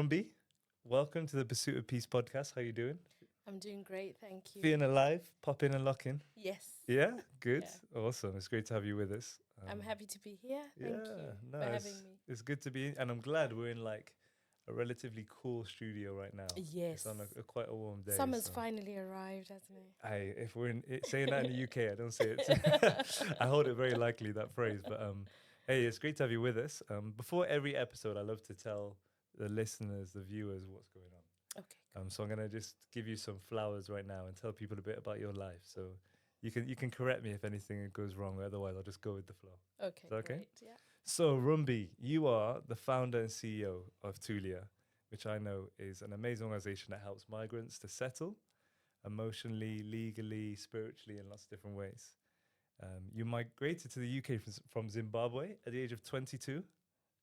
Rumbi, welcome to the Pursuit of Peace podcast. How you doing? I'm doing great, thank you. Feeling alive? Pop in and lock in? Yes. Yeah? Good. Yeah. Awesome. It's great to have you with us. I'm happy to be here. Thank you for having me. It's good to be in, and I'm glad we're in like a relatively cool studio right now. Yes. It's on quite a warm day. Summer's finally arrived, hasn't it? If we're saying that in the UK, I don't say it. I hold it very likely, that phrase. But hey, it's great to have you with us. Before every episode, I love to tell the listeners, the viewers, what's going on. Okay. So I'm gonna just give you some flowers right now and tell people a bit about your life. So you can correct me if anything goes wrong. Otherwise, I'll just go with the flow. Okay. Is that okay? Great, yeah. So Rumbi, you are the founder and CEO of Tulia, which I know is an amazing organization that helps migrants to settle emotionally, legally, spiritually, in lots of different ways. You migrated to the UK from Zimbabwe at the age of 22.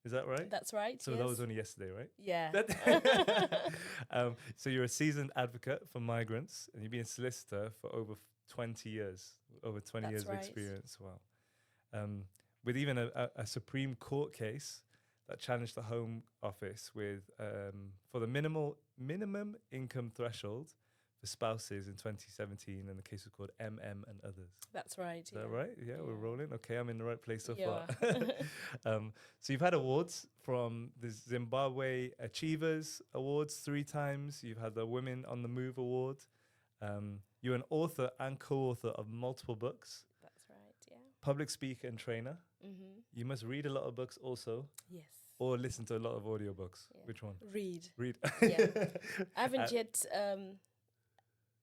Is that right? That's right. So yes. that was only yesterday, right? Yeah. So you're a seasoned advocate for migrants, and you've been a solicitor for over 20 years, over 20 That's years right. of experience. Wow. With even a Supreme Court case that challenged the Home Office with for the minimum income threshold for spouses in 2017, and the case was called MM and others. That's right. Is that right? Yeah, we're rolling. Okay, I'm in the right place so You far. So you've had awards from the Zimbabwe Achievers Awards 3 times. You've had the Women on the Move Award. You're an author and co-author of multiple books. That's right. Yeah. Public speaker and trainer. Mm-hmm. You must read a lot of books also, Yes. or listen to a lot of audiobooks. Yeah. Which one? Read. Yeah. I haven't yet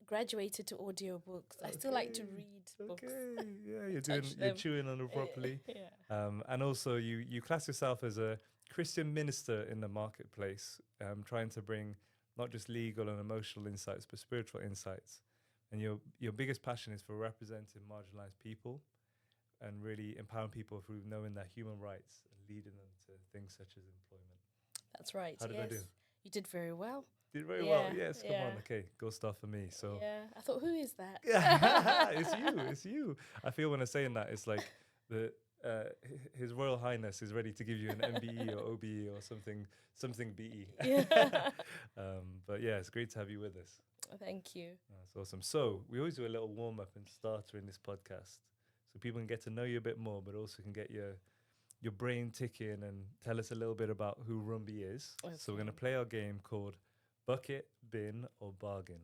graduated to audiobooks. I still like to read books. Okay, yeah, you're chewing on it properly. Yeah. And also you class yourself as a Christian minister in the marketplace, trying to bring not just legal and emotional insights, but spiritual insights. And your biggest passion is for representing marginalized people and really empowering people through knowing their human rights and leading them to things such as employment. That's right. How did I do? You did very well. Did very well. Yes, come on. Okay, gold star for me. So yeah, I thought, who is that? It's you. I feel when I'm saying that, it's like His Royal Highness is ready to give you an MBE or OBE or something BE. Yeah. But yeah, it's great to have you with us. Thank you. That's awesome. So we always do a little warm up and starter in this podcast, so people can get to know you a bit more, but also can get your brain ticking and tell us a little bit about who Rumbi is. Okay. So we're going to play our game called Bucket, Bin or Bargain.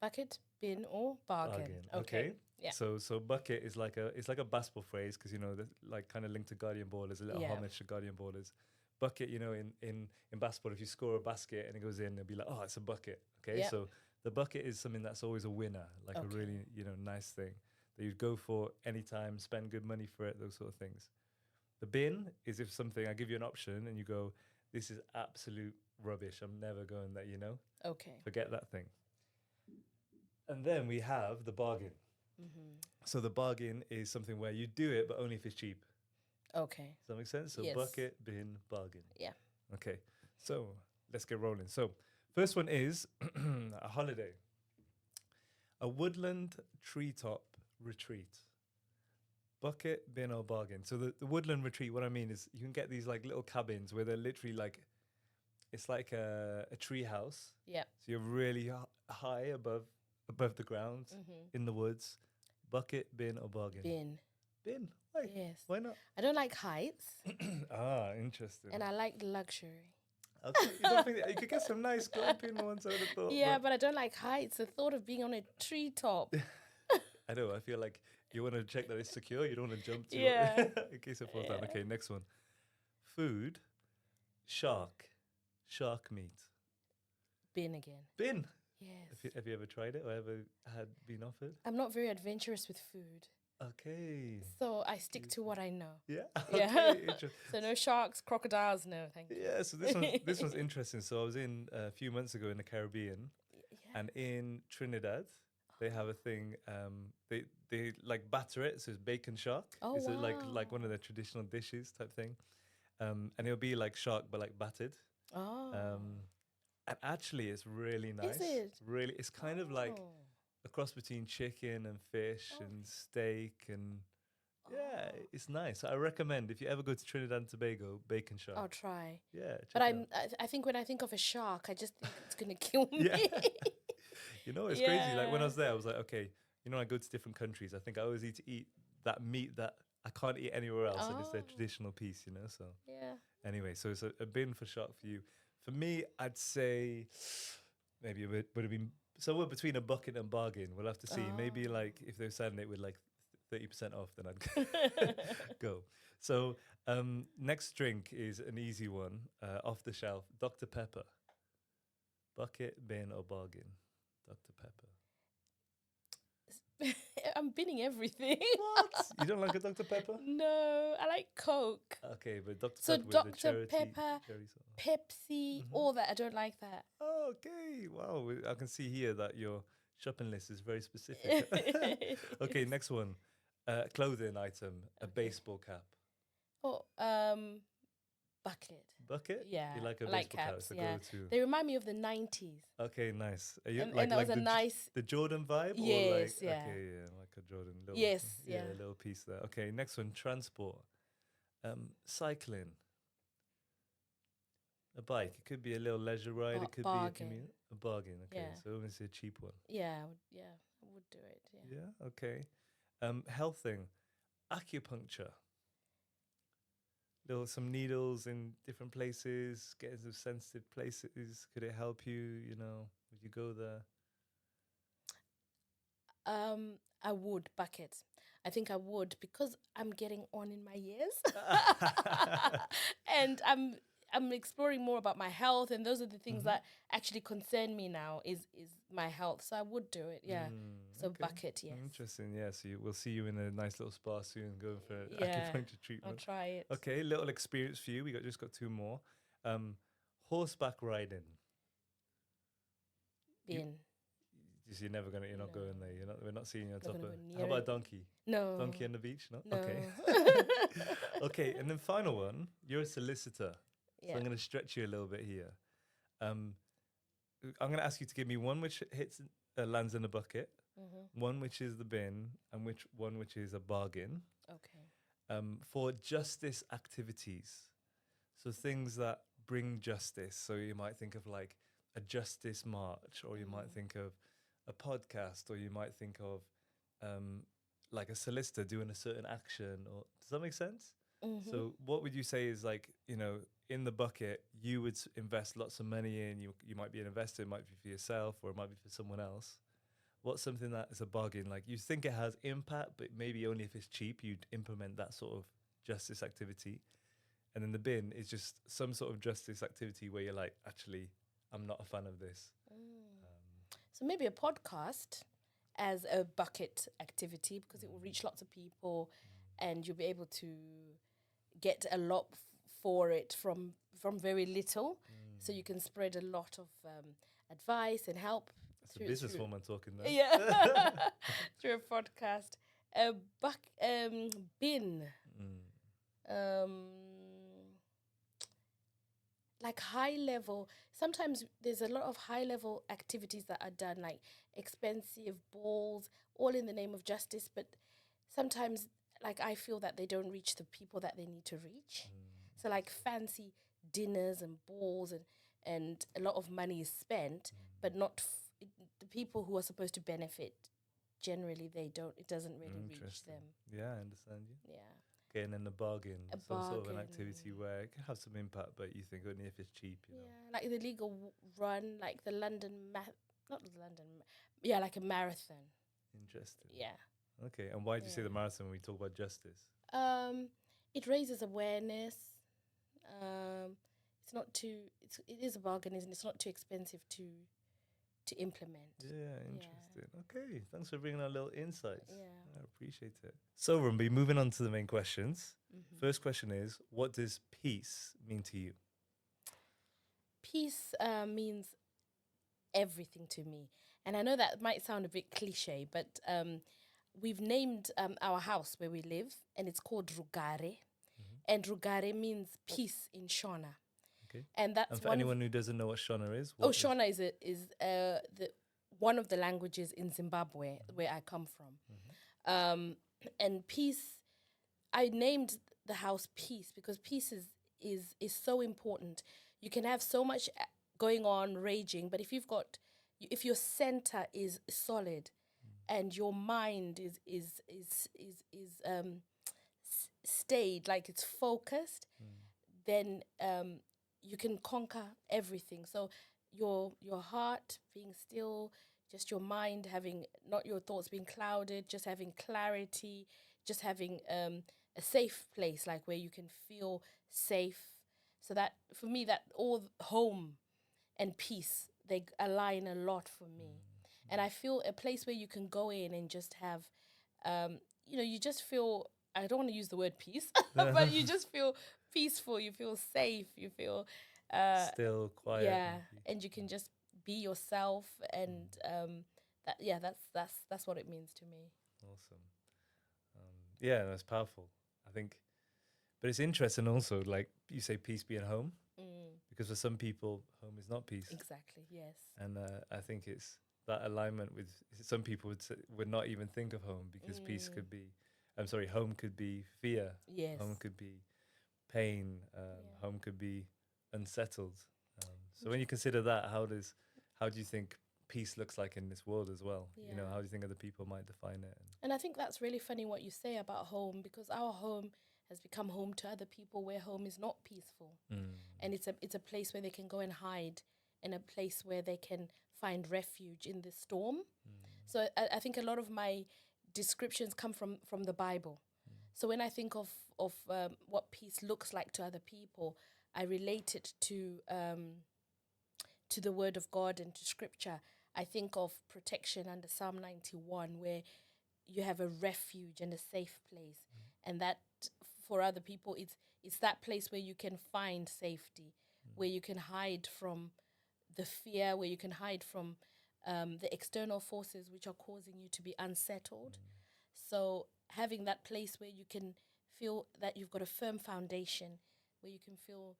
Bucket, bin or bargain. Okay. Yeah. So bucket is like a basketball phrase, because like kind of linked to Guardian Ballers, a little homage to Guardian Ballers. Bucket, in basketball, if you score a basket and it goes in, they'll be like, oh, it's a bucket. Okay. Yep. So the bucket is something that's always a winner, like a really nice thing that you'd go for anytime, spend good money for it, those sort of things. The bin is if something, I give you an option and you go, this is absolute rubbish, I'm never going there, Okay. Forget that thing. And then we have the bargain. Mm-hmm. So the bargain is something where you do it, but only if it's cheap. Okay. Does that make sense? So yes. Bucket, bin, bargain. Yeah. Okay. So let's get rolling. So first one is a holiday. A woodland treetop retreat. Bucket, bin or bargain. So the woodland retreat, what I mean is you can get these like little cabins where they're literally like, it's like a tree house. Yeah. So you're really high above the ground in the woods. Bucket, bin or bargain? Bin. Bin? Why? Yes. Why not? I don't like heights. Interesting. And I like luxury. Okay. You don't think you could get some nice glamping ones, I would have thought. Yeah, but I don't like heights. The thought of being on a treetop. I know. I feel like you want to check that it's secure. You don't want to jump to it in case it falls down. Okay, next one. Food, shark meat. Bin again. Bin? Yes. Have you ever tried it or ever been offered? I'm not very adventurous with food. Okay. So I stick to what I know. Yeah. Yeah. Okay. So no sharks, crocodiles, no, thank you. Yeah. So this one's interesting. So I was in a few months ago in the Caribbean, and in Trinidad, they have a thing. They like batter it. So it's bacon shark. Oh, it's wow. like one of their traditional dishes type thing, and it'll be like shark but like battered. Oh. And actually, it's really nice. Is it? Really, it's kind of like a cross between chicken and fish and steak and Yeah, it's nice. I recommend if you ever go to Trinidad and Tobago, bacon shark. I'll try. Yeah, But check it out. I think when I think of a shark, I just think it's gonna kill me. Yeah. You know, it's crazy. Like when I Yeah. was there, I was like, okay, you know, I go to different countries. I think I always need to eat that meat that I can't eat anywhere else, and it's their Oh. traditional piece, you know. So Yeah. anyway, so it's a bin for shark for you. For me, I'd say maybe it would have been somewhere between a bucket and bargain. We'll have to see. Maybe Oh. like if they're selling it with like 30% off, then I'd go. So next drink is an easy one, off the shelf. Dr. Pepper. Bucket, bin, or bargain? Dr. Pepper. I'm binning everything. What? You don't like a Dr. Pepper? No, I like Coke. Okay, but Dr. So Pepper with the Dr. Pepper, cherry sauce. Pepsi, all that. I don't like that. Okay, wow. I can see here that your shopping list is very specific. Okay, next one. Clothing item, a baseball cap. Oh, bucket. Bucket? Yeah, You like a I like baseball cap? caps. It's a Yeah, go-to. they remind me of the 90s. Okay, nice. Are you And that was a nice. the Jordan vibe? Or Yes, like, yeah. Okay, yeah, like a Jordan. Little, Yes, yeah, yeah. a little piece there. Okay, next one, transport. Cycling. A bike. It could be a little leisure ride. It could be a commute. A bargain. Okay, Yeah. so obviously a cheap one. Yeah, I would do it. Yeah. Yeah. Okay. Health thing. Acupuncture. Some needles in different places, getting some sensitive places. Could it help you? You know, would you go there? I would bucket. I think I would because I'm getting on in my years, and I'm exploring more about my health, and those are the things that actually concern me now. Is my health? So I would do it. Yeah. So Okay. bucket. Yes. Interesting. Yeah. So we'll see you in a nice little spa soon, going for Yeah. acupuncture I'll treatment. try it. Okay, little experience for you. We just got two more. Horseback riding. Bin. You're not going there. We're not seeing you on top gonna of. go How near about it. donkey? No. Donkey on the beach? No. No. Okay. Okay, and then final one. You're a solicitor, so I'm going to stretch you a little bit here. I'm going to ask you to give me one which lands in the bucket, one which is the bin, and one which is a bargain. Okay. For justice activities, so things that bring justice. So you might think of like a justice march, or you might think of a podcast, or you might think of like a solicitor doing a certain action. Or does that make sense? So what would you say is like, in the bucket, you would invest lots of money in, you might be an investor, it might be for yourself, or it might be for someone else. What's something that is a bargain? Like you think it has impact, but maybe only if it's cheap, you'd implement that sort of justice activity. And then the bin is just some sort of justice activity where you're like, actually, I'm not a fan of this. So maybe a podcast as a bucket activity because it will reach lots of people, and you'll be able to get a lot for it from very little. So you can spread a lot of advice and help. It's a businesswoman talking there. Yeah, through a podcast. Bin. Like high level. Sometimes there's a lot of high level activities that are done, like expensive balls, all in the name of justice. But sometimes, like I feel that they don't reach the people that they need to reach. So like fancy dinners and balls and a lot of money is spent, but not the people who are supposed to benefit. Generally, it doesn't really reach them. Yeah, I understand you. Yeah. Okay, and then the bargain, sort of an activity where it can have some impact, but you think only if it's cheap, Yeah, like the legal run, like the London, like a marathon. Interesting. Yeah. Okay, and why do you say the marathon when we talk about justice? It raises awareness. It is a bargain, isn't it? It's not too expensive to implement. Yeah, interesting. Okay, thanks for bringing our little insights. Yeah. I appreciate it. So, Rumbi, moving on to the main questions. First question is, what does peace mean to you? Peace means everything to me. And I know that might sound a bit cliche, but we've named our house where we live, and it's called Rugare. And Rugare means peace in Shona. Okay. And that's for anyone who doesn't know what Shona is, Shona is one of the languages in Zimbabwe where I come from. And peace I named the house peace because peace is so important. You can have so much going on, raging, but if your center is solid, and your mind stayed, like it's focused, then you can conquer everything. So your heart being still, just your mind having, not your thoughts being clouded, just having clarity, just having a safe place, like where you can feel safe. So that, for me, that all home and peace, they align a lot for me. And I feel a place where you can go in and just have, you just feel, I don't want to use the word peace, but you just feel peaceful, you feel safe, you feel, still quiet. yeah, and you can just be yourself. And that's what it means to me. Awesome. Yeah, that's powerful, I think. But it's interesting also, like you say, peace being home, because for some people, home is not peace. Exactly, yes. And I think it's that alignment with some people would not even think of home, because peace could be, home could be fear. Yes. Home could be pain. Home could be unsettled. So when you consider that, how do you think peace looks like in this world as well? Yeah. How do you think other people might define it? And I think that's really funny what you say about home, because our home has become home to other people where home is not peaceful. And it's a place where they can go and hide, and a place where they can find refuge in the storm. So I think a lot of my descriptions come from the Bible. So when I think of what peace looks like to other people, I relate it to the Word of God and to Scripture. I think of protection under Psalm 91, where you have a refuge and a safe place, and that for other people, it's that place where you can find safety, where you can hide from the fear, where you can hide from the external forces which are causing you to be unsettled. So having that place where you can feel that you've got a firm foundation, where you can feel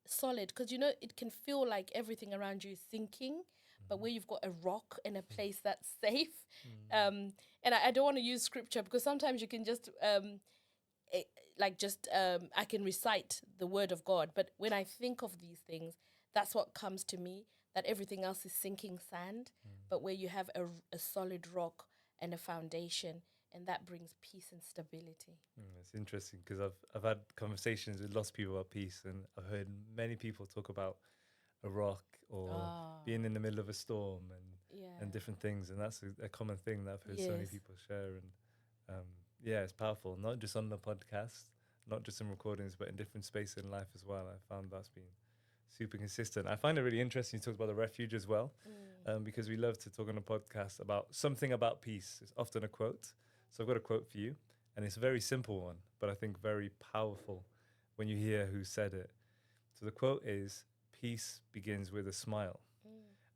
solid, because it can feel like everything around you is sinking, but where you've got a rock and a place that's safe. And I don't want to use scripture, because sometimes you can just I can recite the word of God, but when I think of these things, that's what comes to me, that everything else is sinking sand, but where you have a solid rock and a foundation, and that brings peace and stability. It's interesting, because I've had conversations with lots of people about peace, and I've heard many people talk about a rock or being in the middle of a storm and different things, and that's a common thing that I've heard so many people share. And it's powerful, not just on the podcast, not just in recordings, but in different spaces in life as well. I found that's been super consistent. I find it really interesting you talk about the refuge as well, because we love to talk on a podcast about something about peace. It's often a quote. So I've got a quote for you, and it's a very simple one, but I think very powerful when you hear who said it. So the quote is, "Peace begins with a smile."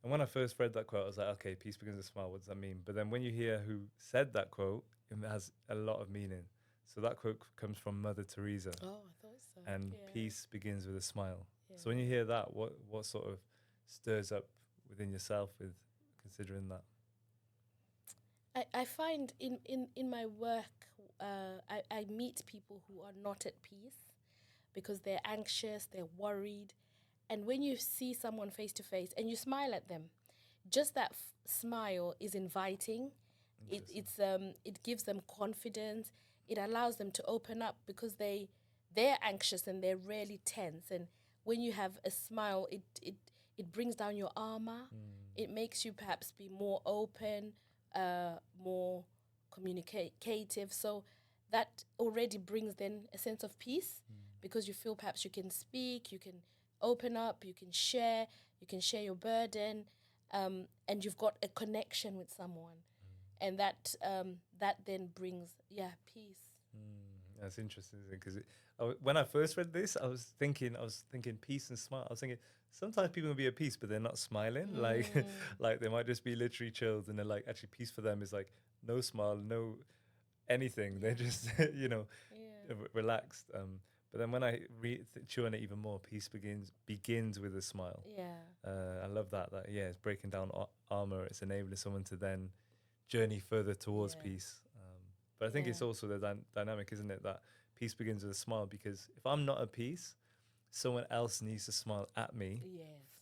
And when I first read that quote, I was like, okay, peace begins with a smile. What does that mean? But then when you hear who said that quote, it has a lot of meaning. So that quote comes from Mother Teresa. Oh, I thought so. And peace begins with a smile. Yeah. So when you hear that, what sort of stirs up within yourself with considering that? I find in my work, I meet people who are not at peace because they're anxious, they're worried. And when you see someone face to face and you smile at them, just that smile is inviting. It gives them confidence. It allows them to open up, because they're anxious and they're really tense. And when you have a smile, it brings down your armor. It makes you perhaps be more open, more communicative. So that already brings then a sense of peace, because you feel perhaps you can speak, you can open up, you can share your burden, and you've got a connection with someone, and that then brings peace. That's interesting, because when I first read this, I was thinking peace and smile. I was thinking sometimes people can be at peace, but they're not smiling. Like they might just be literally chilled, and they're like, actually, peace for them is like no smile, no anything. They're just relaxed. But then when I chew on it even more, peace begins with a smile. I love that. It's breaking down armor. It's enabling someone to then journey further towards peace. But I think it's also the dynamic, isn't it? That peace begins with a smile, because if I'm not at peace, someone else needs to smile at me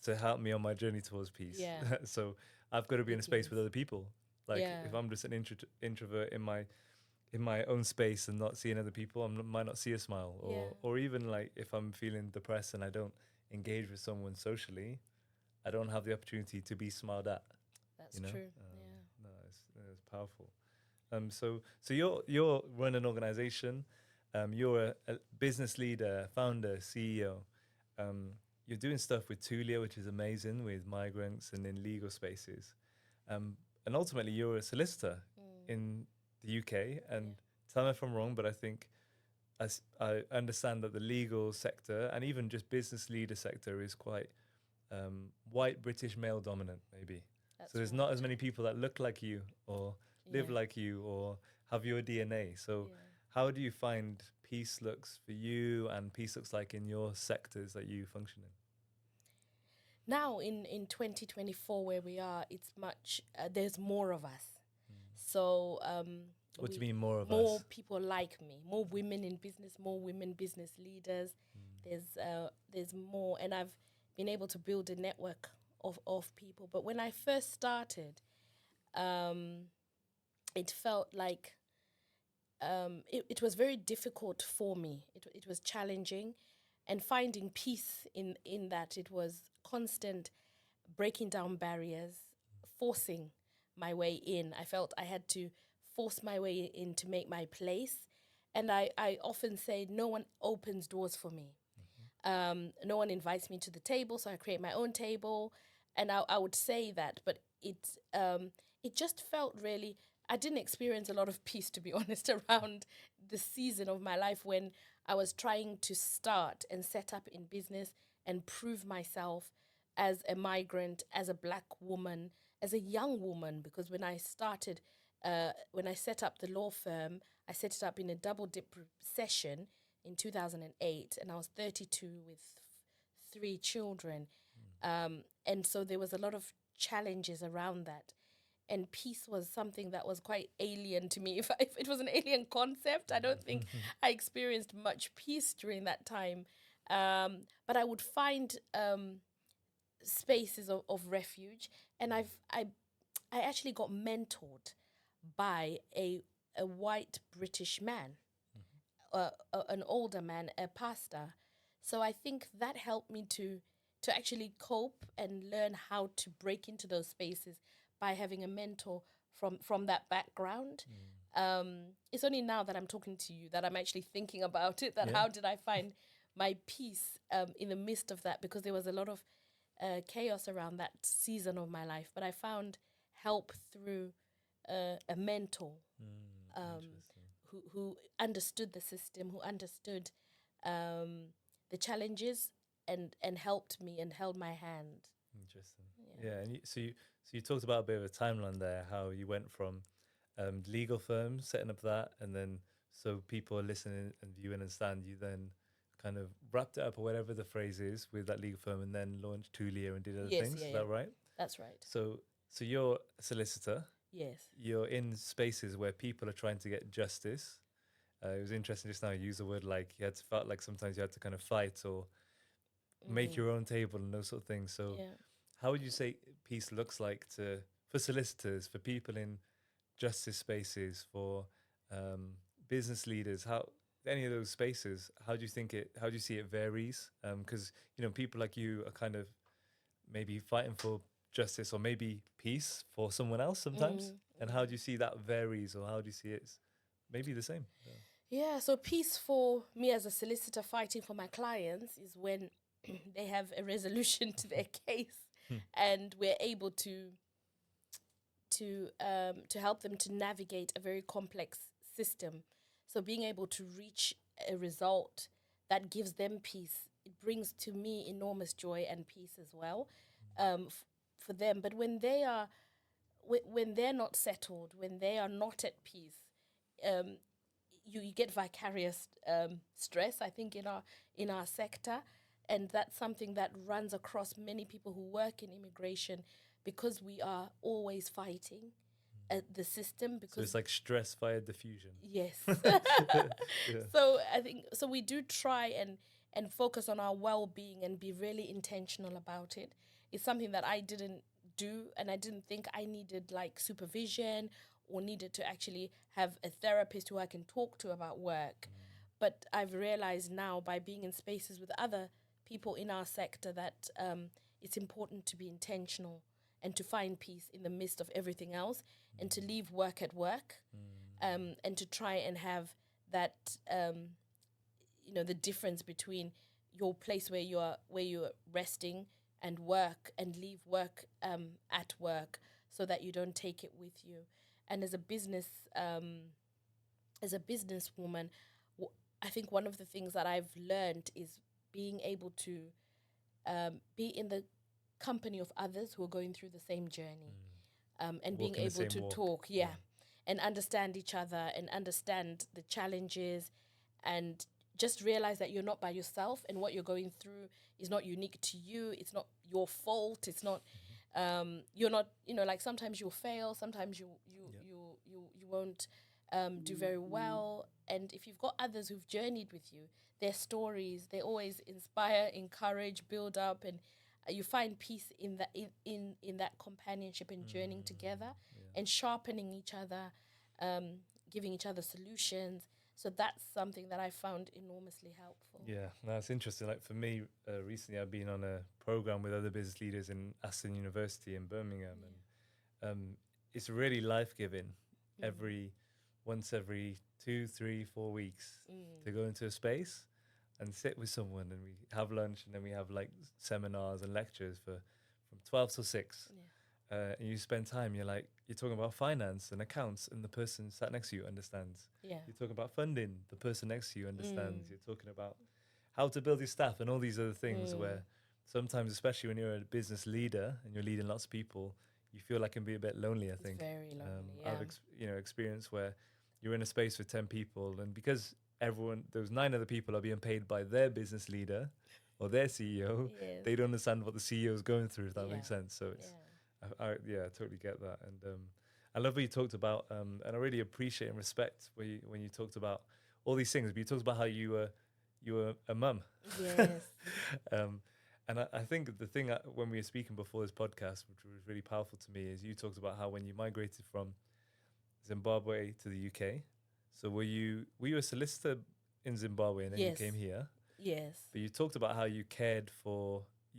to help me on my journey towards peace. Yeah. So I've got to be in a space with other people. Like if Yeah. I'm just an introvert in my own space and not seeing other people, might not see a smile. Or even like if I'm feeling depressed and I don't engage with someone socially, I don't have the opportunity to be smiled at. That's true. No, it's powerful. So you're running an organization. You're a business leader, founder, CEO. You're doing stuff with Tulia, which is amazing, with migrants and in legal spaces. And ultimately, you're a solicitor in the UK. And tell me if I'm wrong, but I think I understand that the legal sector and even just business leader sector is quite white British male dominant, maybe. So there's not as many people that look like you or live like you or have your DNA. So how do you find peace looks for you and peace looks like in your sectors that you function in? Now in 2024 where we are, it's much, there's more of us. So what do you mean more of us? More people like me, more women in business, more women business leaders. There's more, and I've been able to build a network of people. But when I first started, it felt like it was very difficult for me. It was challenging, and finding peace in that. It was constant breaking down barriers, forcing my way in. I felt I had to force my way in to make my place. And I often say no one opens doors for me. No one invites me to the table, so I create my own table. And I would say that, but it just felt really, I didn't experience a lot of peace, to be honest, around the season of my life when I was trying to start and set up in business and prove myself as a migrant, as a Black woman, as a young woman. Because when I started, when I set up the law firm, I set it up in a double dip session in 2008, and I was 32 with 3 children. And so there was a lot of challenges around that. And peace was something that was quite alien to me. If it was an alien concept, I don't think I experienced much peace during that time. But I would find spaces of refuge, and I actually got mentored by a white British man, an older man, a pastor. So I think that helped me to actually cope and learn how to break into those spaces by having a mentor from that background. It's only now that I'm talking to you that I'm actually thinking about it, that how did I find my peace in the midst of that, because there was a lot of chaos around that season of my life. But I found help through a mentor who understood the system, who understood the challenges and helped me and held my hand. Interesting. Yeah, and so you talked about a bit of a timeline there, how you went from legal firms, setting up that, and then so people are listening and viewing and stand, you then kind of wrapped it up or whatever the phrase is with that legal firm and then launched Tulia and did other things. Is that right? That's right. So you're a solicitor. Yes. You're in spaces where people are trying to get justice. It was interesting just now you used the word like you had to felt like sometimes you had to kind of fight or make your own table and those sort of things. So how would you say peace looks like for solicitors, for people in justice spaces, for business leaders? How any of those spaces? How do you see it varies? Because people like you are kind of maybe fighting for justice or maybe peace for someone else sometimes. And how do you see that varies, or how do you see it's maybe the same? Yeah. So peace for me as a solicitor fighting for my clients is when they have a resolution to their case, and we're able to help them to navigate a very complex system. So being able to reach a result that gives them peace, it brings to me enormous joy and peace as well, for them. But when they're not settled, when they are not at peace, you get vicarious stress, I think, in our sector. And that's something that runs across many people who work in immigration, because we are always fighting. the system, So because it's like stress via diffusion. yes. Yeah. So I think so we do try and focus on our well-being and be really intentional about it. It's something that I didn't do, and I didn't think I needed like supervision or needed to actually have a therapist who I can talk to about work. But I've realized now, by being in spaces with other people in our sector, that it's important to be intentional and to find peace in the midst of everything else, and to leave work at work, and to try and have that, the difference between your place where you're resting and work, and leave work at work, so that you don't take it with you. And as a businesswoman, I think one of the things that I've learned is being able to be in the company of others who are going through the same journey, and being able to talk, and understand each other and understand the challenges, and just realize that you're not by yourself, and what you're going through is not unique to you. It's not your fault. It's not. You're not. Like sometimes you'll fail. Sometimes you won't do very well. And if you've got others who've journeyed with you, their stories, they always inspire, encourage, build up, and you find peace in that in that companionship and journeying together, and sharpening each other, giving each other solutions. So that's something that I found enormously helpful. Yeah, that's interesting. Like for me, recently I've been on a program with other business leaders in Aston University in Birmingham, and it's really life-giving. Once every 2, 3, 4 weeks to go into a space and sit with someone, and we have lunch, and then we have like seminars and lectures from 12 till 6. And you spend time, you're talking about finance and accounts, and the person sat next to you understands. You're talking about funding, the person next to you understands. You're talking about how to build your staff and all these other things, where sometimes, especially when you're a business leader and you're leading lots of people, you feel like it can be a bit lonely, I think. It's very lonely, I've experienced where you're in a space with 10 people, and because those 9 other people are being paid by their business leader or their CEO, they don't understand what the CEO is going through, if that makes sense. So it's, I totally get that. And I love what you talked about, and I really appreciate and respect when you talked about all these things. But you talked about how you were a mum. Yes. And I think the thing when we were speaking before this podcast, which was really powerful to me, is you talked about how when you migrated from Zimbabwe to the UK, so were you a solicitor in Zimbabwe, and then you came here? Yes. But you talked about how you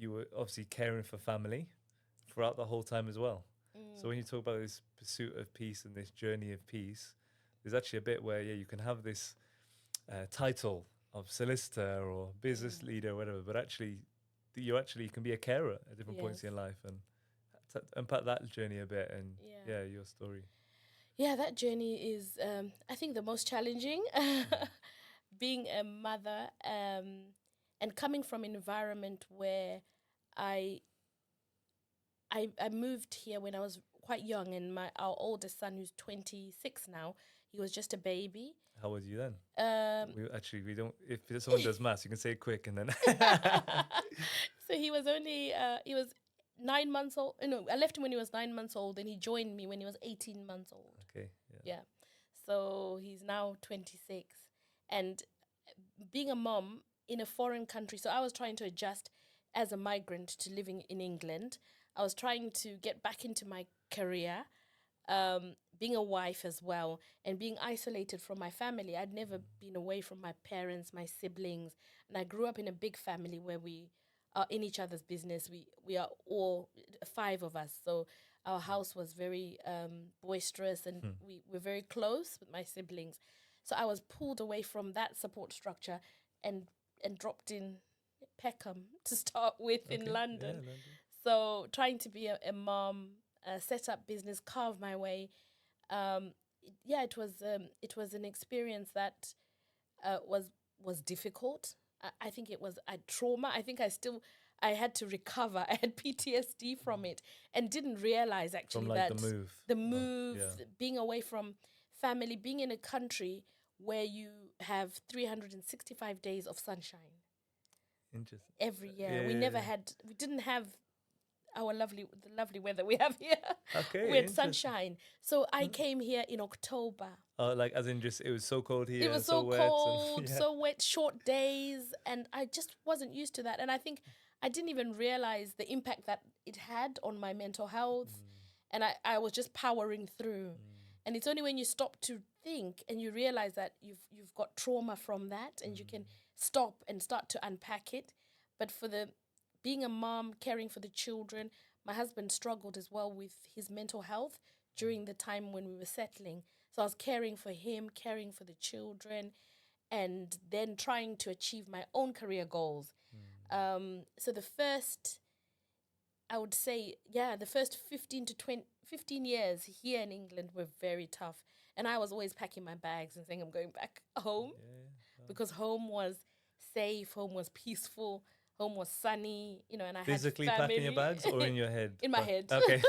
were obviously caring for family throughout the whole time as well. So when you talk about this pursuit of peace and this journey of peace, there's actually a bit where you can have this title of solicitor or business leader or whatever, but actually you can be a carer at different points in your life, and unpack that journey a bit, and your story. Yeah, that journey is, I think, the most challenging. Being a mother, and coming from an environment where I moved here when I was quite young, and our oldest son, who's 26 now, he was just a baby. How old were you then? We don't. If someone does maths, you can say it quick, and then. So he was only 9 months old. No, I left him when he was 9 months old, and he joined me when he was 18 months old. Okay. Yeah. So he's now 26, and being a mom in a foreign country. So I was trying to adjust as a migrant to living in England. I was trying to get back into my career, being a wife as well, and being isolated from my family. I'd never been away from my parents, my siblings, and I grew up in a big family where we are in each other's business. We are all 5 of us, so our house was very boisterous, and we were very close with my siblings. So I was pulled away from that support structure and dropped in Peckham to start with in London. London. So trying to be a mom, set up business, carve my way. It was an experience that was difficult. I think it was a trauma. I think I had to recover. I had PTSD from it, and didn't realize actually from that the move, being away from family, being in a country where you have 365 days of sunshine. Interesting. Every year. We didn't have the lovely weather we have here. Okay, We had sunshine. So I came here in October. Like as in just it was so cold here. It was and so wet cold, and, so wet, short days, and I just wasn't used to that. And I think I didn't even realize the impact that it had on my mental health. And I was just powering through. And it's only when you stop to think and you realize that you've got trauma from that, and you can stop and start to unpack it. But for being a mom, caring for the children, my husband struggled as well with his mental health during the time when we were settling. So I was caring for him, caring for the children, and then trying to achieve my own career goals. So I would say, the first 15 years here in England were very tough. And I was always packing my bags and saying I'm going back home, because home was safe, home was peaceful, home was sunny, and I physically had family. packing your bags or in your head? In my head. Okay.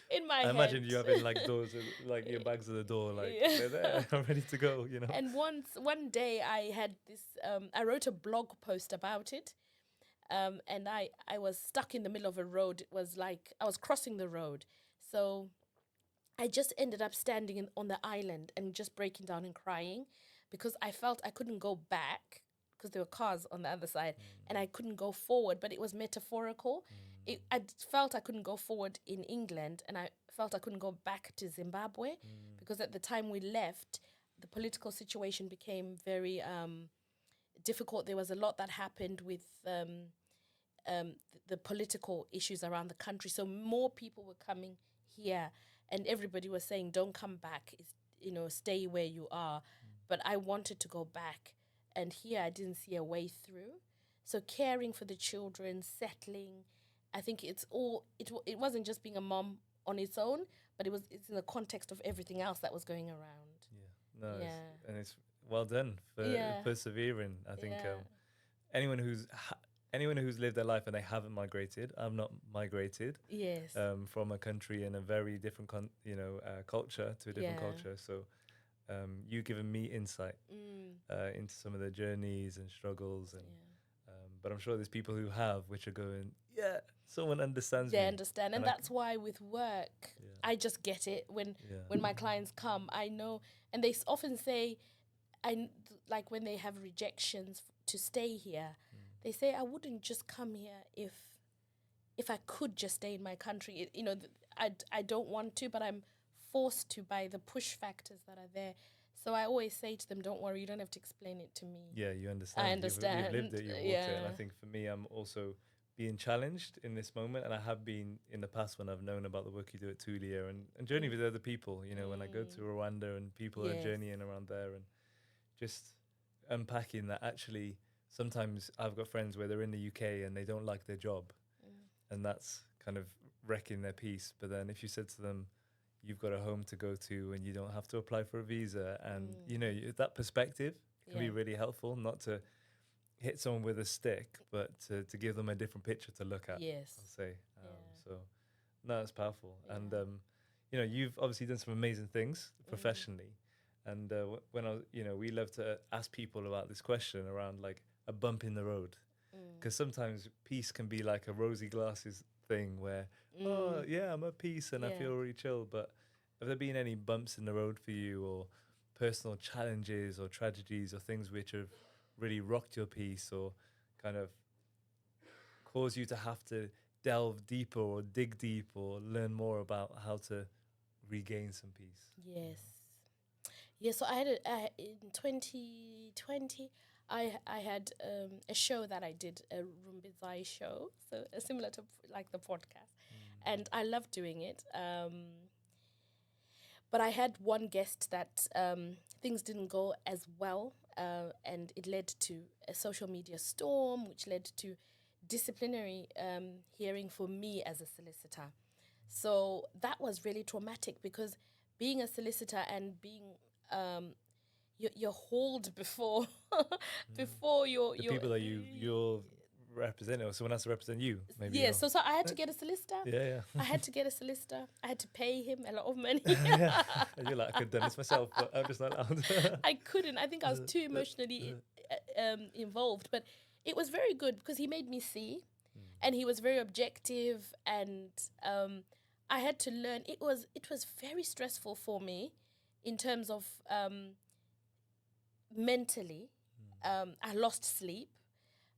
In my head. I imagine you having like doors, like your bags at the door, like they're there, ready to go, And one day I had this, I wrote a blog post about it. And I was stuck in the middle of a road. It was like I was crossing the road. So I just ended up standing on the island and just breaking down and crying, because I felt I couldn't go back because there were cars on the other side, and I couldn't go forward, but it was metaphorical. I felt I couldn't go forward in England, and I felt I couldn't go back to Zimbabwe, because at the time we left, the political situation became very difficult. There was a lot that happened with the political issues around the country. So more people were coming here, and everybody was saying, don't come back, stay where you are. But I wanted to go back. And here I didn't see a way through. So caring for the children, settling, I think it wasn't just being a mom on its own, but it's in the context of everything else that was going around. It's well done for persevering. I think anyone who's lived their life and they haven't migrated, I've not migrated. Yes. From a country in a very different culture to a different culture. So you've given me insight into some of their journeys and struggles, and but I'm sure there's people who have, which are going, someone understands me. They understand, and that's why with work, I just get it when my clients come. I know, and they often say, like when they have rejections to stay here, they say, I wouldn't just come here if I could just stay in my country. I don't want to, but I'm forced to by the push factors that are there. So I always say to them, don't worry, you don't have to explain it to me. Yeah, you understand. I understand. You've lived it, you've walked it. And I think for me, I'm also being challenged in this moment. And I have been in the past when I've known about the work you do at Tulia and journey with other people, when I go to Rwanda and people are journeying around there, and just unpacking that actually sometimes I've got friends where they're in the UK and they don't like their job, and that's kind of wrecking their peace. But then if you said to them, you've got a home to go to and you don't have to apply for a visa, and that perspective can be really helpful, not to hit someone with a stick, but to give them a different picture to look at. Yes. I'll say. So no, it's powerful. And you've obviously done some amazing things professionally. And when we love to ask people about this question around like a bump in the road, because sometimes peace can be like a rosy glasses thing where I'm at peace and I feel really chill. But have there been any bumps in the road for you, or personal challenges or tragedies or things which have really rocked your peace, or kind of caused you to have to delve deeper or dig deep or learn more about how to regain some peace? Yes. Yeah, so I had in 2020, I had a show that I did, a Rumbi Bvunzawabaya show, so similar to like the podcast, and I loved doing it. But I had one guest that things didn't go as well, and it led to a social media storm, which led to disciplinary hearing for me as a solicitor. So that was really traumatic, because being a solicitor and being you're hauled before before your people that you're representing, or someone has to represent you, maybe. Yeah, so I had to get a solicitor. I had to get a solicitor. I had to pay him a lot of money. And you're like, I could have done this myself, but I'm just not allowed. I couldn't. I think I was too emotionally involved, but it was very good because he made me see. And he was very objective, and I had to learn. It was very stressful for me in terms of mentally. I lost sleep.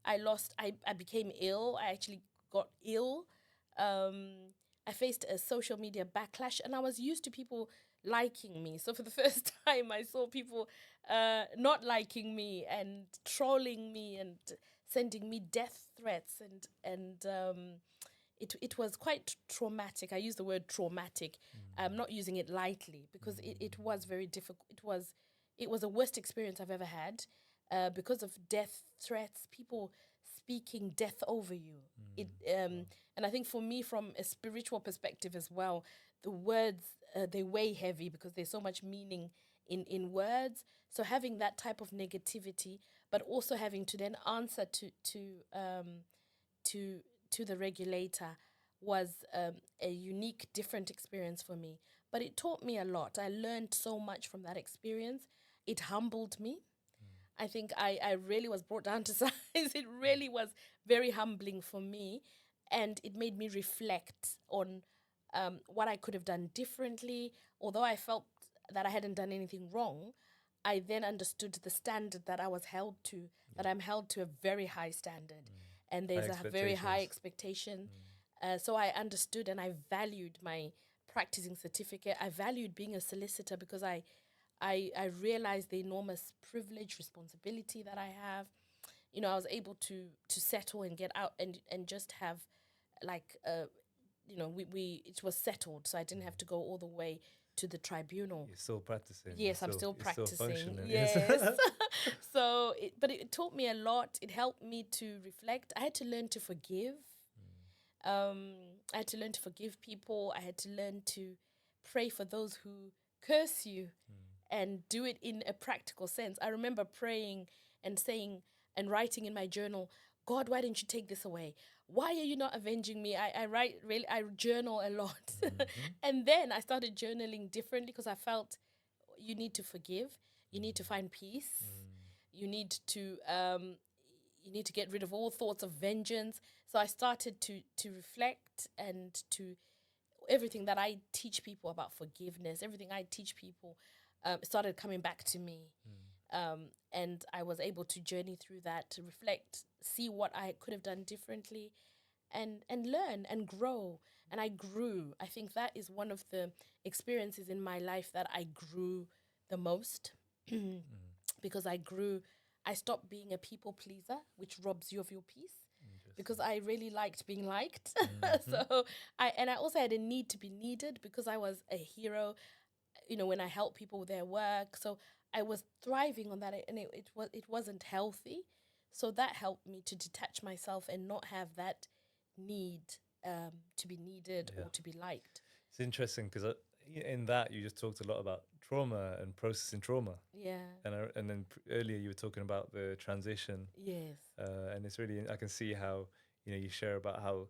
I became ill. I actually got ill. I faced a social media backlash, and I was used to people liking me. So for the first time, I saw people not liking me and trolling me and sending me death threats, and it was quite traumatic. I use the word traumatic. I'm not using it lightly, because it was very difficult. It was the worst experience I've ever had, because of death threats, people speaking death over you. And I think for me, from a spiritual perspective as well, the words, they weigh heavy, because there's so much meaning in words. So having that type of negativity, but also having to then answer to the regulator, was a unique, different experience for me. But it taught me a lot. I learned so much from that experience. It humbled me. I think I really was brought down to size. It really was very humbling for me. And it made me reflect on what I could have done differently. Although I felt that I hadn't done anything wrong, I then understood the standard that I was held to, that I'm held to a very high standard. And there's a very high expectation. So I understood, and I valued my practicing certificate. I valued being a solicitor, because I realized the enormous privilege, responsibility that I have. You know, I was able to settle and get out and just have, like, it was settled, so I didn't have to go all the way to the tribunal. You're still practicing. Yes, I'm still practicing. Still yes. So, but it taught me a lot. It helped me to reflect. I had to learn to forgive. I had to learn to forgive people. I had to learn to pray for those who curse you, and do it in a practical sense. I remember praying and saying and writing in my journal, God, why didn't you take this away? Why are you not avenging me? I journal a lot. And then I started journaling differently, because I felt you need to forgive. You need to find peace. You need to get rid of all thoughts of vengeance. So I started to reflect, and to everything that I teach people about forgiveness, everything I teach people started coming back to me. And I was able to journey through that, to reflect, see what I could have done differently, and learn and grow. And I grew. I think that is one of the experiences in my life that I grew the most. Because I grew. I stopped being a people pleaser, which robs you of your peace, because I really liked being liked. So I also had a need to be needed, because I was a hero, you know, when I help people with their work. So I was thriving on that, and it wasn't healthy. So that helped me to detach myself and not have that need to be needed or to be liked. It's interesting, because in that you just talked a lot about trauma and processing trauma. Yeah. And then earlier you were talking about the transition. Yes. And it's really, I can see how, you share about how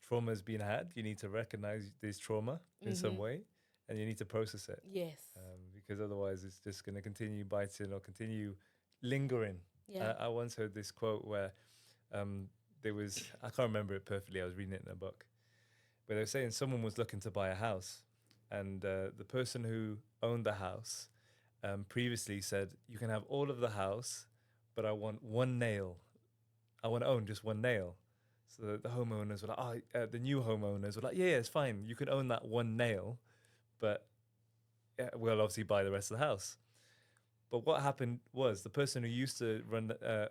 trauma has been had. You need to recognize this trauma in some way, and you need to process it. Yes. Because otherwise it's just going to continue biting or continue lingering. Yeah. I once heard this quote where there was, I can't remember it perfectly, I was reading it in a book, but they were saying someone was looking to buy a house, and the person who owned the house previously said, you can have all of the house, but I want one nail. I want to own just one nail. So the homeowners were like, the new homeowners were like, yeah, it's fine. You can own that one nail, but we'll obviously buy the rest of the house. But what happened was the person who used to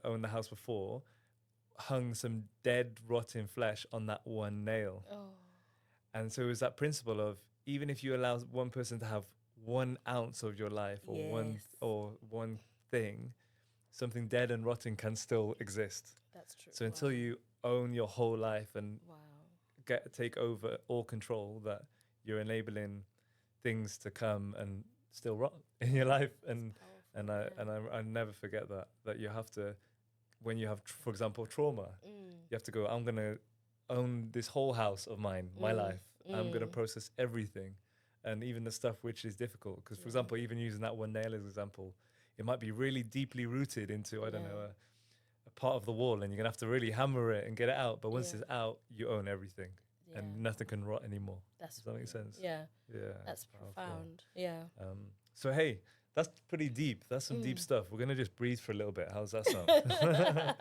own the house before hung some dead, rotten flesh on that one nail. Oh. And so it was that principle of, even if you allow one person to have 1 ounce of your life, or one thing, something dead and rotten can still exist. That's true. So until you own your whole life and take over all control, that you're enabling things to come and still rot in your life. And I never forget that you have to, when you have, for example, trauma, you have to go, I'm going to own this whole house of mine, my life. I'm going to process everything, and even the stuff which is difficult. Because, for example, even using that one nail as an example, it might be really deeply rooted into, I don't know, a part of the wall, and you're gonna have to really hammer it and get it out. But once it's out, you own everything, and nothing can rot anymore. Does that make sense? Yeah. Yeah. That's profound. Yeah. So hey, that's pretty deep. That's some deep stuff. We're gonna just breathe for a little bit. How's that sound?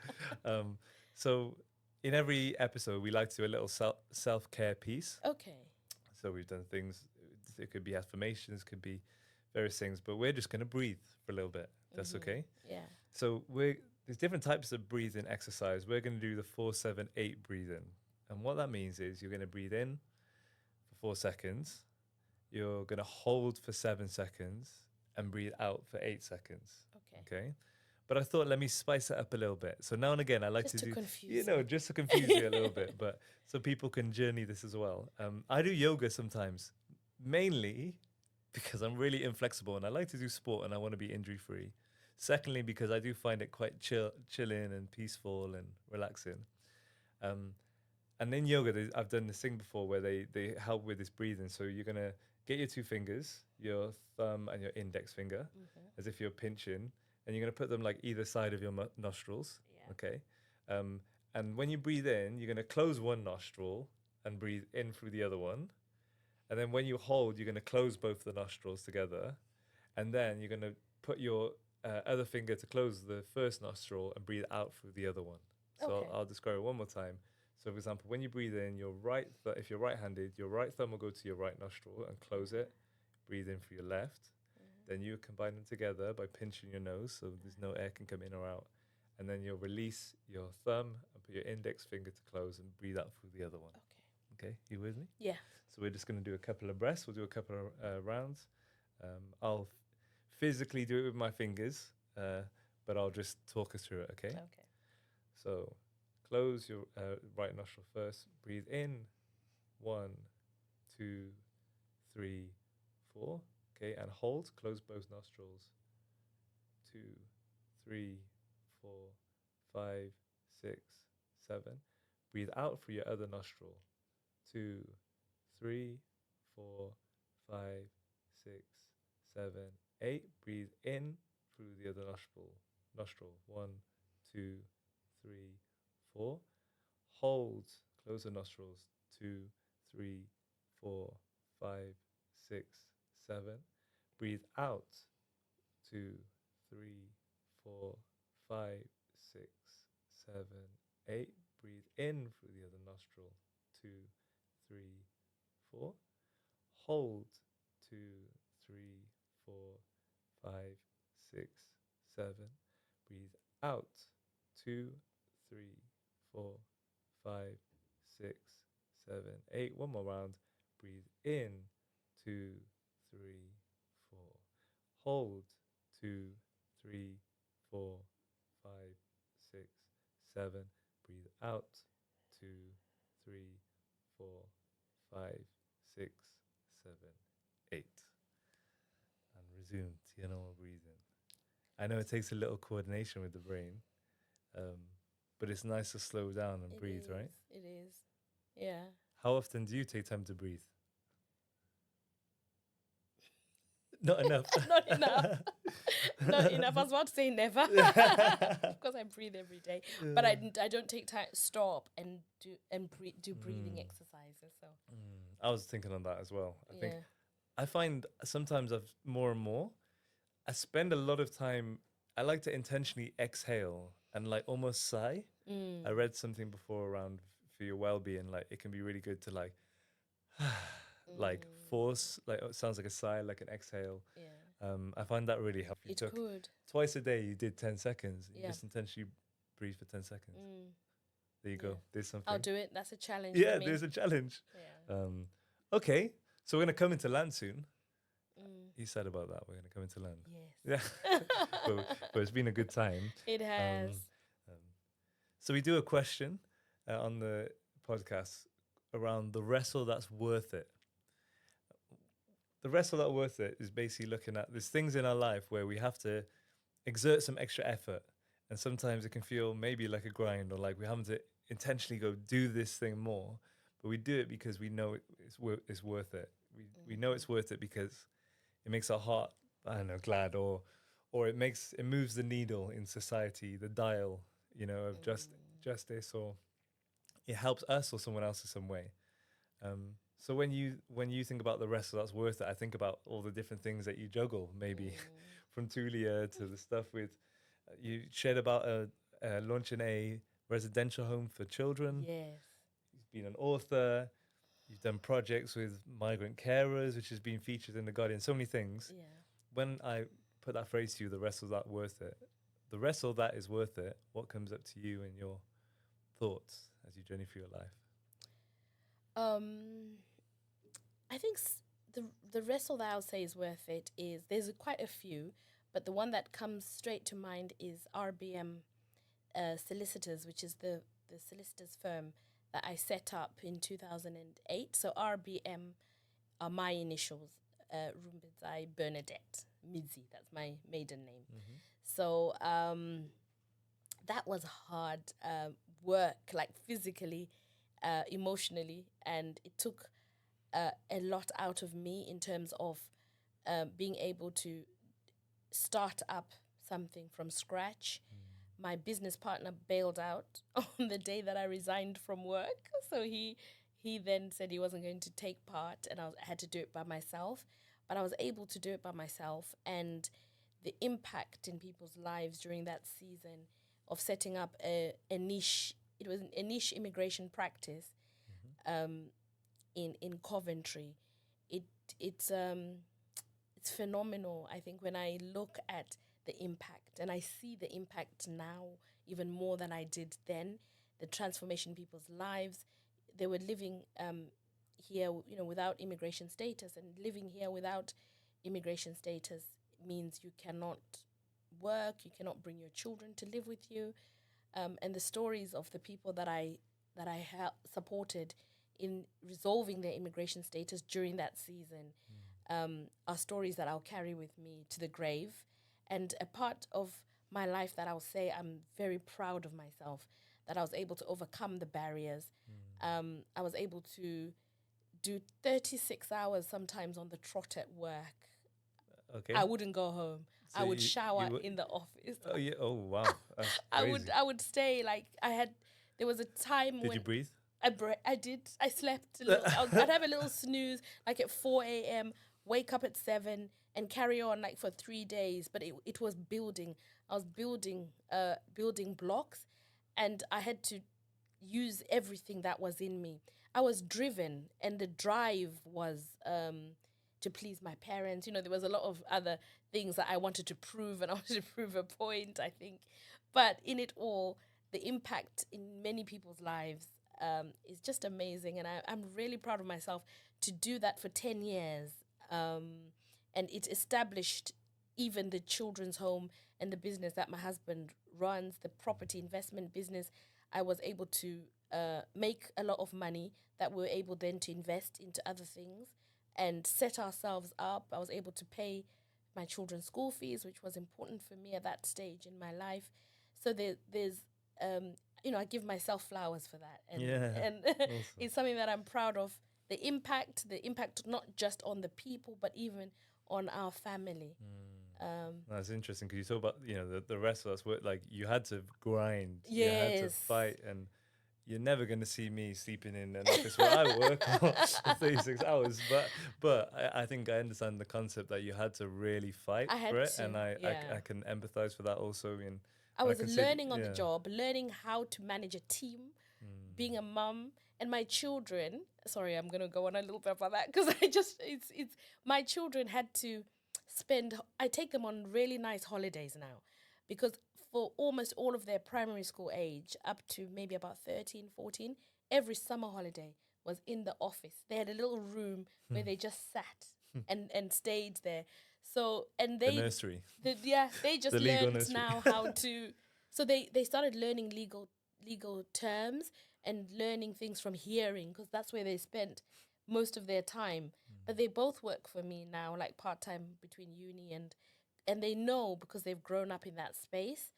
So in every episode, we like to do a little self-care piece. Okay. So we've done things. It could be affirmations, could be various things, but we're just gonna breathe for a little bit. That's okay. Yeah. So there's different types of breathing exercise. We're going to do the 4-7-8 breathing. And what that means is you're going to breathe in for 4 seconds. You're going to hold for 7 seconds and breathe out for 8 seconds. Okay. But I thought, let me spice it up a little bit. So now and again, I like to do, just to confuse you a little bit, but so people can journey this as well. I do yoga sometimes, mainly because I'm really inflexible and I like to do sport and I want to be injury free. Secondly, because I do find it quite chilling and peaceful and relaxing. And in yoga, I've done this thing before where they help with this breathing. So you're going to get your 2 fingers, your thumb and your index finger, as if you're pinching, and you're going to put them like either side of your nostrils. Yeah. Okay. And when you breathe in, you're going to close one nostril and breathe in through the other one. And then when you hold, you're going to close both the nostrils together. And then you're going to put your other finger to close the first nostril and breathe out through the other one. So I'll describe it one more time. So, for example, when you breathe in, if you're right-handed, your right thumb will go to your right nostril and close it. Breathe in through your left. Then you combine them together by pinching your nose so there's no air can come in or out. And then you'll release your thumb and put your index finger to close and breathe out through the other one. Okay, you with me? Yeah. So we're just going to do a couple of breaths. We'll do a couple of rounds. I'll physically do it with my fingers, but I'll just talk us through it, okay? Okay. So close your right nostril first. Breathe in. 1, 2, 3, 4. Okay, and hold. Close both nostrils. 2, 3, 4, 5, 6, 7. Breathe out through your other nostril. 2, 3, 4, 5, 6, 7, 8. Breathe in through the other nostril. 1, 2, 3, 4. Hold. Close the nostrils. 2, 3, 4, 5, 6, 7. Breathe out. 2, 3, 4, 5, 6, 7, 8. Breathe in through the other nostril. 2, 3, 4. Hold. 2, 3, 4, 5, 6, 7. Breathe out. 2, 3, 4, 5, 6, 7, 8. One more round. Breathe in. 2, 3, 4. Hold. 2, 3, 4, 5, 6, 7. Breathe out. 2, 3, 4, 5, 6, 7, 8. And resume to your normal breathing. I know it takes a little coordination with the brain, but it's nice to slow down and breathe, right? It is. Yeah. How often do you take time to breathe? Not enough. Not enough. Not enough. I was about to say never, because I breathe every day. Yeah. But I don't take time, stop and do breathing exercises. So I was thinking on that as well. I find sometimes more and more, I spend a lot of time. I like to intentionally exhale and like almost sigh. I read something before around for your well-being. Like it can be really good to like. Like force, like it sounds like a sigh, like an exhale. Yeah. I find that really helpful. It could. Twice a day, you did 10 seconds. You just intentionally breathe for 10 seconds. There you go. There's something. I'll do it. That's a challenge. Yeah, there's a challenge. Yeah. Okay, so we're gonna come into land soon. You said about that. We're gonna come into land. Yes. Yeah. but it's been a good time. It has. So we do a question on the podcast around the wrestle that's worth it. The wrestle that's worth it is basically looking at there's things in our life where we have to exert some extra effort, and sometimes it can feel maybe like a grind or like we're having to intentionally go do this thing more, but we do it because we know it's worth it. We know it's worth it because it makes our heart, I don't know, glad, or it moves the needle in society, the dial, you know, of justice, or it helps us or someone else in some way. So when you think about the wrestle that's worth it, I think about all the different things that you juggle, maybe from Tulia to the stuff with you shared about launching a residential home for children. Yes. You've been an author. You've done projects with migrant carers, which has been featured in The Guardian. So many things. Yeah. When I put that phrase to you, the wrestle that worth it, the wrestle that is worth it, what comes up to you in your thoughts as you journey through your life? I think the wrestle that I'll say is worth it is, there's quite a few, but the one that comes straight to mind is RBM Solicitors, which is the solicitors firm that I set up in 2008. So RBM are my initials, Rumbi Bernadette Midzi. That's my maiden name. So that was hard work, like physically, emotionally, and it took a lot out of me in terms of being able to start up something from scratch. My business partner bailed out on the day that I resigned from work. So he then said he wasn't going to take part, and I had to do it by myself. But I was able to do it by myself, and the impact in people's lives during that season of setting up a niche, it was a niche immigration practice in Coventry. It's phenomenal. I think when I look at the impact, and I see the impact now even more than I did then, the transformation in people's lives. They were living here, without immigration status, and living here without immigration status means you cannot work, you cannot bring your children to live with you, and the stories of the people that I supported in resolving their immigration status during that season are stories that I'll carry with me to the grave. And a part of my life that I'll say I'm very proud of myself, that I was able to overcome the barriers. I was able to do 36 hours sometimes on the trot at work. Okay. I wouldn't go home. So I would shower in the office. Oh yeah. Oh wow. That's crazy. I would stay, like, there was a time when... Did you breathe? I did. I slept a little. I'd have a little snooze, like at 4 a.m., wake up at 7 and carry on like for 3 days. But it was building. I was building blocks, and I had to use everything that was in me. I was driven, and the drive was to please my parents. There was a lot of other things that I wanted to prove, and I wanted to prove a point, I think. But in it all, the impact in many people's lives is just amazing. And I'm really proud of myself to do that for 10 years. And it established even the children's home and the business that my husband runs, the property investment business. I was able to make a lot of money that we were able then to invest into other things and set ourselves up. I was able to pay my children's school fees, which was important for me at that stage in my life. So there's I give myself flowers for that. And awesome. It's something that I'm proud of. The impact not just on the people, but even on our family. That's interesting, because you talk about, the rest of us, like, you had to grind. Yes. You had to fight, and you're never going to see me sleeping in an office where I work for 36 hours. But I think I understand the concept that you had to really fight for it. And I can empathize for that also. I was learning on the job, learning how to manage a team, being a mum, and my children. Sorry, I'm going to go on a little bit about that, because it's my children had to I take them on really nice holidays now, because for almost all of their primary school age, up to maybe about 13, 14, every summer holiday was in the office. They had a little room where they just sat and stayed there. So, and the nursery. they just learned now how to. So they started learning legal terms and learning things from hearing, because that's where they spent most of their time. But they both work for me now, like part-time between uni and they know, because they've grown up in that space.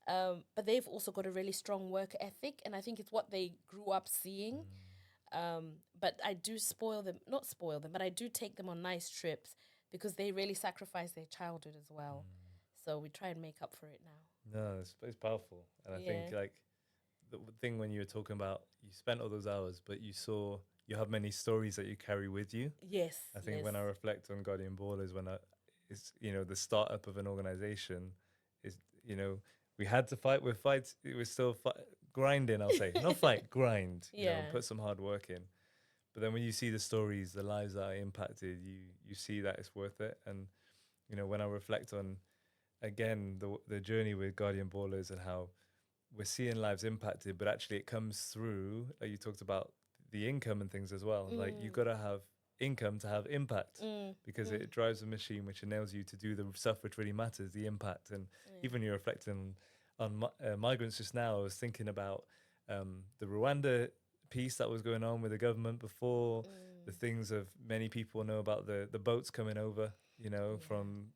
But they've also got a really strong work ethic, and I think it's what they grew up seeing. But I do not spoil them, but I do take them on nice trips, because they really sacrifice their childhood as well. So we try and make up for it now. No, it's powerful, and I think Yeah. like the thing when you were talking about you spent all those hours, but you saw you have many stories that you carry with you. Yes. I think Yes. when I reflect on Guardian Ballers, when I it's the startup of an organization is we had to fight. We're still grinding. I'll say not fight, grind. Yeah. Put some hard work in. But then when you see the stories, the lives that are impacted, you see that it's worth it. And when I reflect on again the journey with Guardian Ballers and how we're seeing lives impacted, but actually it comes through, like you talked about the income and things as well. Like you got to have income to have impact because it drives a machine which enables you to do the stuff which really matters, the impact. And even you're reflecting on migrants just now, I was thinking about the Rwanda piece that was going on with the government before, the things of many people know about the boats coming over, from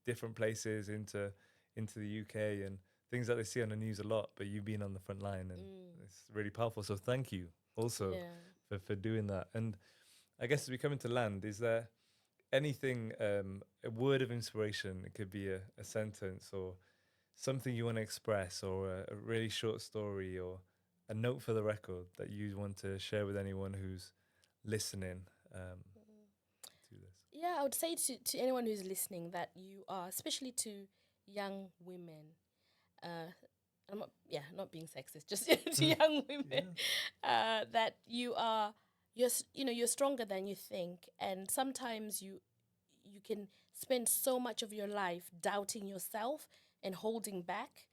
different places into the UK and things that they see on the news a lot, but you've been on the front line and it's really powerful. So thank you also for doing that. And I guess as we come into land, is there anything, a word of inspiration? It could be a sentence or something you want to express or a really short story or a note for the record that you want to share with anyone who's listening to this. Yeah, I would say to anyone who's listening that you are, especially to young women, I'm not being sexist, just to young women, that you're stronger than you think, and sometimes you can spend so much of your life doubting yourself and holding back.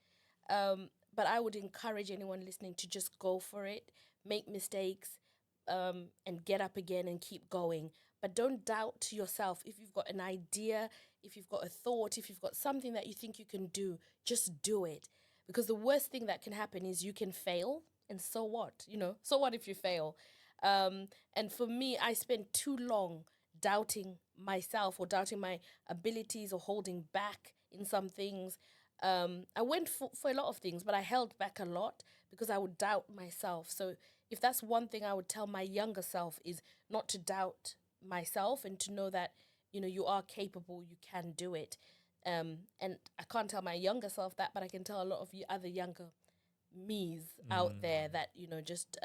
But I would encourage anyone listening to just go for it, make mistakes, and get up again and keep going. But don't doubt yourself. If you've got an idea, if you've got a thought, if you've got something that you think you can do, just do it. Because the worst thing that can happen is you can fail. And so what? So what if you fail? And for me, I spent too long doubting myself or doubting my abilities or holding back in some things. I went for a lot of things, but I held back a lot because I would doubt myself. So if that's one thing I would tell my younger self is not to doubt myself and to know that, you are capable, you can do it. And I can't tell my younger self that, but I can tell a lot of you other younger me's out there that, just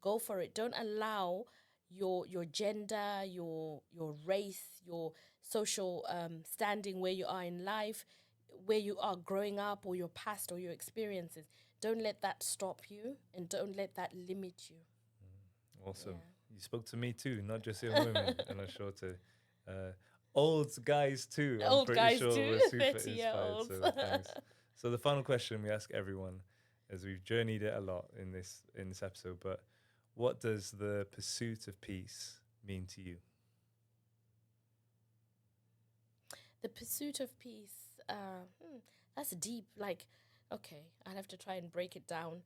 go for it. Don't allow your gender, your race, your social standing, where you are in life, where you are growing up, or your past or your experiences. Don't let that stop you, and don't let that limit you. Awesome. Yeah. You spoke to me too, not just young women, and I'm sure to old guys too. I'm pretty sure too. we're super 30-year-olds. inspired. So thanks. So the final question we ask everyone, as we've journeyed it a lot in this episode, but what does the pursuit of peace mean to you? The pursuit of peace. That's deep. Like, okay, I'd have to try and break it down.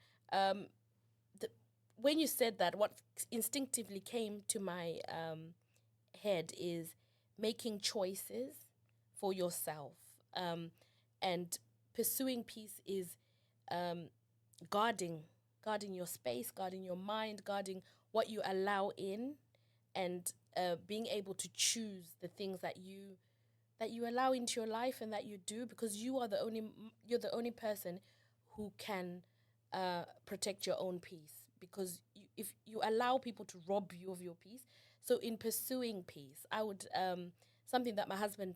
When you said that, what instinctively came to my head is making choices for yourself. And pursuing peace is guarding your space, guarding your mind, guarding what you allow in, and being able to choose the things that you allow into your life and that you do, because you're the only person who can protect your own peace. Because if you allow people to rob you of your peace, so in pursuing peace, I would something that my husband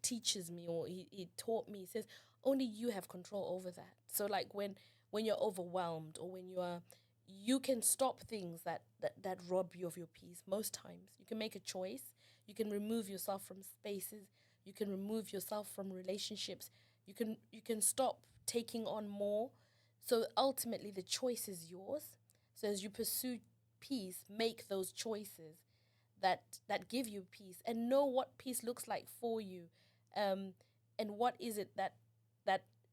teaches me, or he taught me, says only you have control over that. So like when you're overwhelmed, or when you can stop things that rob you of your peace. Most times you can make a choice. You can remove yourself from spaces. You can remove yourself from relationships. You can stop taking on more. So ultimately the choice is yours. So as you pursue peace, make those choices that give you peace, and know what peace looks like for you. And what is it that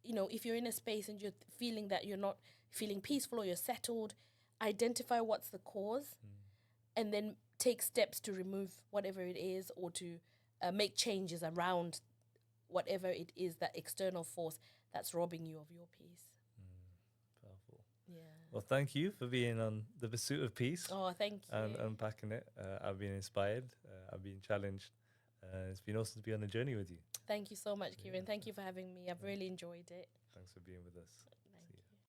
if you're in a space and you're feeling that you're not feeling peaceful or you're settled, identify what's the cause, and then take steps to remove whatever it is, or to make changes around whatever it is, that external force that's robbing you of your peace. Powerful. Yeah. Well, thank you for being on the pursuit of peace. Oh, thank you. And unpacking it. I've been inspired. I've been challenged. It's been awesome to be on a journey with you. Thank you so much, Kieran. Thank you for having me. I've really enjoyed it. Thanks for being with us.